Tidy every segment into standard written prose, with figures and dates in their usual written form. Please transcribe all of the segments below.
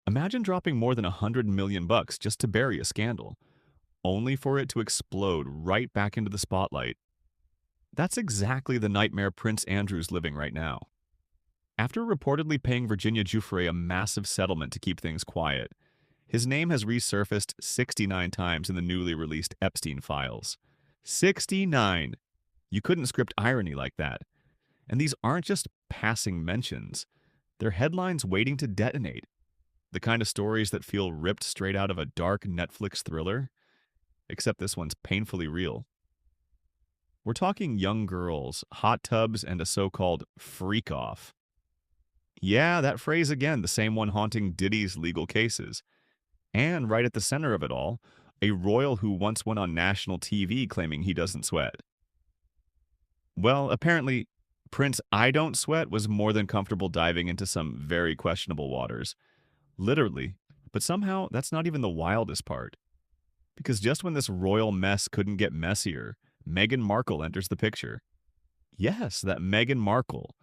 Imagine dropping more than 100 million bucks just to bury a scandal, only for it to explode right back into the spotlight. That's exactly the nightmare Prince Andrew's living right now. After reportedly paying Virginia Giuffre a massive settlement to keep things quiet, his name has resurfaced 69 times in the newly released Epstein files. 69! You couldn't script irony like that. And these aren't just passing mentions. They're headlines waiting to detonate. The kind of stories that feel ripped straight out of a dark Netflix thriller, except this one's painfully real. We're talking young girls, hot tubs, and a so-called freak-off. Yeah, that phrase again, the same one haunting Diddy's legal cases. And right at the center of it all, a royal who once went on national TV claiming he doesn't sweat. Well, apparently, Prince I Don't Sweat was more than comfortable diving into some very questionable waters. Literally. But somehow, that's not even the wildest part. Because just when this royal mess couldn't get messier, Meghan Markle enters the picture. Yes, that Meghan Markle,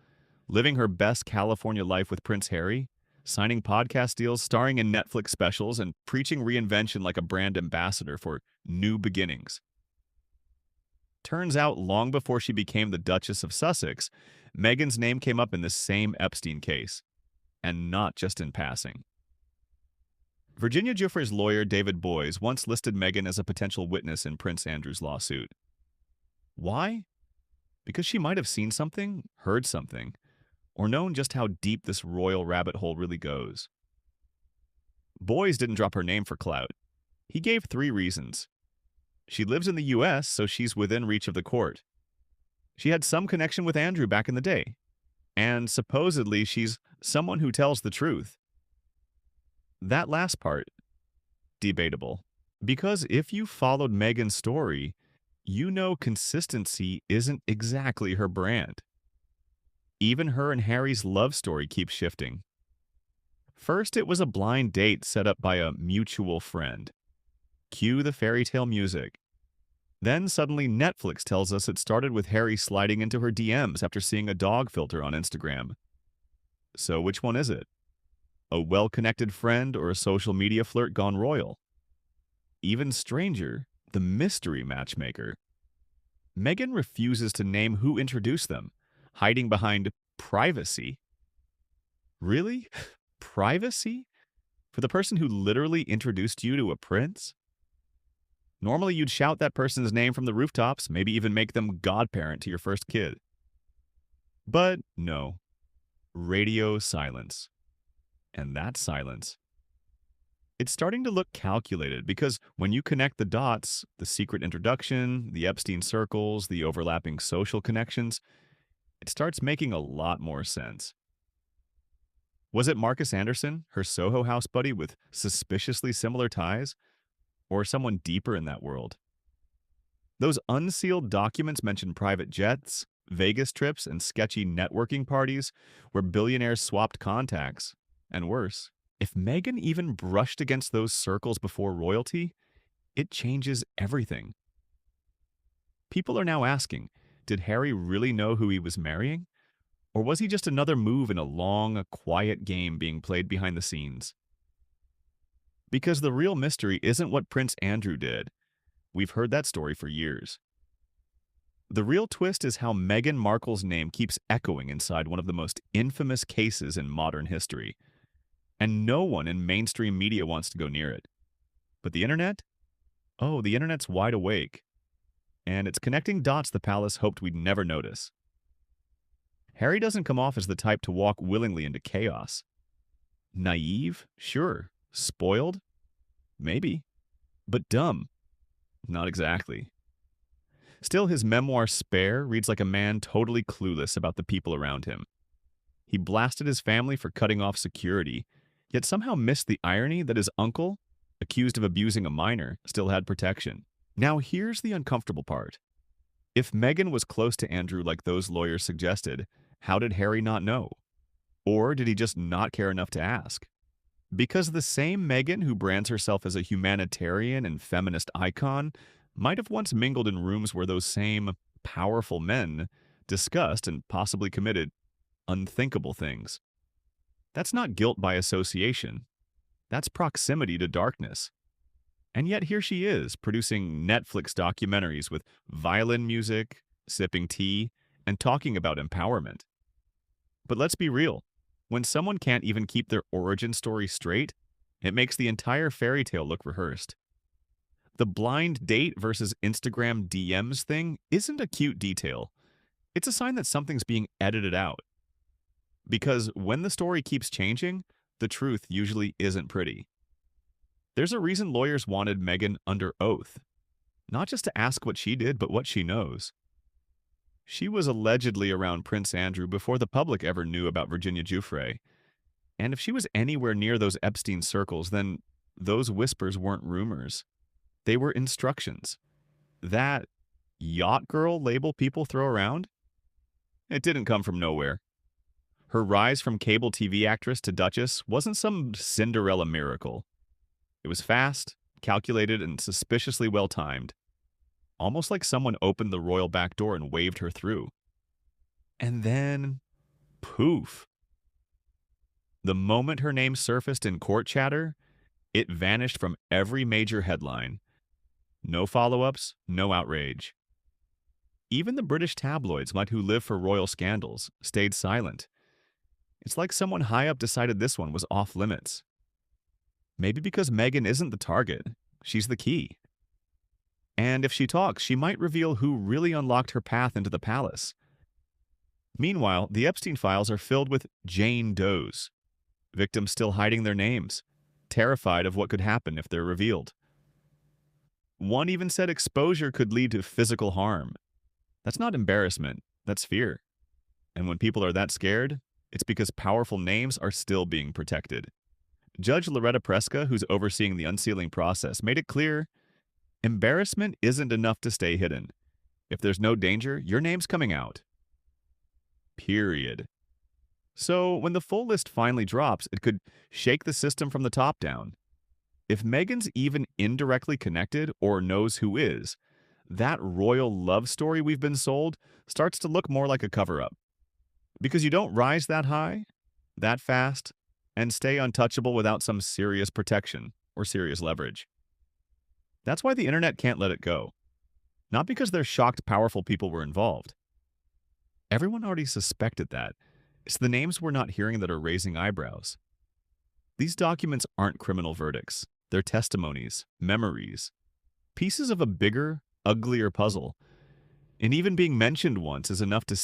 living her best California life with Prince Harry, signing podcast deals, starring in Netflix specials, and preaching reinvention like a brand ambassador for new beginnings. Turns out, long before she became the Duchess of Sussex, Meghan's name came up in this same Epstein case, and not just in passing. Virginia Giuffre's lawyer, David Boies, once listed Meghan as a potential witness in Prince Andrew's lawsuit. Why? Because she might have seen something, heard something, or known just how deep this royal rabbit hole really goes. Boies didn't drop her name for clout. He gave 3 reasons. She lives in the U.S., so she's within reach of the court. She had some connection with Andrew back in the day. And supposedly she's someone who tells the truth. That last part, debatable. Because if you followed Meghan's story, you know consistency isn't exactly her brand. Even her and Harry's love story keeps shifting. First, it was a blind date set up by a mutual friend. Cue the fairy tale music. Then suddenly Netflix tells us it started with Harry sliding into her DMs after seeing a dog filter on Instagram. So which one is it? A well-connected friend or a social media flirt gone royal? Even stranger, the mystery matchmaker. Meghan refuses to name who introduced them, hiding behind privacy. Really? Privacy? For the person who literally introduced you to a prince? Normally you'd shout that person's name from the rooftops, maybe even make them godparent to your first kid. But no. Radio silence. And that silence, it's starting to look calculated because when you connect the dots, the secret introduction, the Epstein circles, the overlapping social connections, it starts making a lot more sense. Was it Marcus Anderson, her Soho House buddy with suspiciously similar ties, or someone deeper in that world? Those unsealed documents mention private jets, Vegas trips, and sketchy networking parties where billionaires swapped contacts. And worse, if Meghan even brushed against those circles before royalty, it changes everything. People are now asking, did Harry really know who he was marrying? Or was he just another move in a long, quiet game being played behind the scenes? Because the real mystery isn't what Prince Andrew did. We've heard that story for years. The real twist is how Meghan Markle's name keeps echoing inside one of the most infamous cases in modern history. And no one in mainstream media wants to go near it. But the internet? Oh, the internet's wide awake. And it's connecting dots the palace hoped we'd never notice. Harry doesn't come off as the type to walk willingly into chaos. Naive? Sure. Spoiled? Maybe. But dumb? Not exactly. Still, his memoir Spare reads like a man totally clueless about the people around him. He blasted his family for cutting off security, yet somehow missed the irony that his uncle, accused of abusing a minor, still had protection. Now here's the uncomfortable part. If Meghan was close to Andrew like those lawyers suggested, how did Harry not know? Or did he just not care enough to ask? Because the same Meghan who brands herself as a humanitarian and feminist icon might have once mingled in rooms where those same powerful men discussed and possibly committed unthinkable things. That's not guilt by association. That's proximity to darkness. And yet here she is, producing Netflix documentaries with violin music, sipping tea, and talking about empowerment. But let's be real. When someone can't even keep their origin story straight, it makes the entire fairy tale look rehearsed. The blind date versus Instagram DMs thing isn't a cute detail. It's a sign that something's being edited out. Because when the story keeps changing, the truth usually isn't pretty. There's a reason lawyers wanted Meghan under oath, not just to ask what she did, but what she knows. She was allegedly around Prince Andrew before the public ever knew about Virginia Giuffre. And if she was anywhere near those Epstein circles, then those whispers weren't rumors. They were instructions. That yacht girl label people throw around? It didn't come from nowhere. Her rise from cable TV actress to Duchess wasn't some Cinderella miracle. It was fast, calculated, and suspiciously well timed. Almost like someone opened the royal back door and waved her through. And then, poof. The moment her name surfaced in court chatter, it vanished from every major headline. No follow-ups, no outrage. Even the British tabloids, like who live for royal scandals, stayed silent. It's like someone high up decided this one was off limits. Maybe because Meghan isn't the target, she's the key. And if she talks, she might reveal who really unlocked her path into the palace. Meanwhile, the Epstein files are filled with Jane Does, victims still hiding their names, terrified of what could happen if they're revealed. One even said exposure could lead to physical harm. That's not embarrassment, that's fear. And when people are that scared, it's because powerful names are still being protected. Judge Loretta Preska, who's overseeing the unsealing process, made it clear embarrassment isn't enough to stay hidden. If there's no danger, your name's coming out. Period. So when the full list finally drops, it could shake the system from the top down. If Meghan's even indirectly connected or knows who is, that royal love story we've been sold starts to look more like a cover-up. Because you don't rise that high, that fast, and stay untouchable without some serious protection or serious leverage. That's why the internet can't let it go. Not because they're shocked powerful people were involved. Everyone already suspected that. It's the names we're not hearing that are raising eyebrows. These documents aren't criminal verdicts. They're testimonies, memories, pieces of a bigger, uglier puzzle. And even being mentioned once is enough to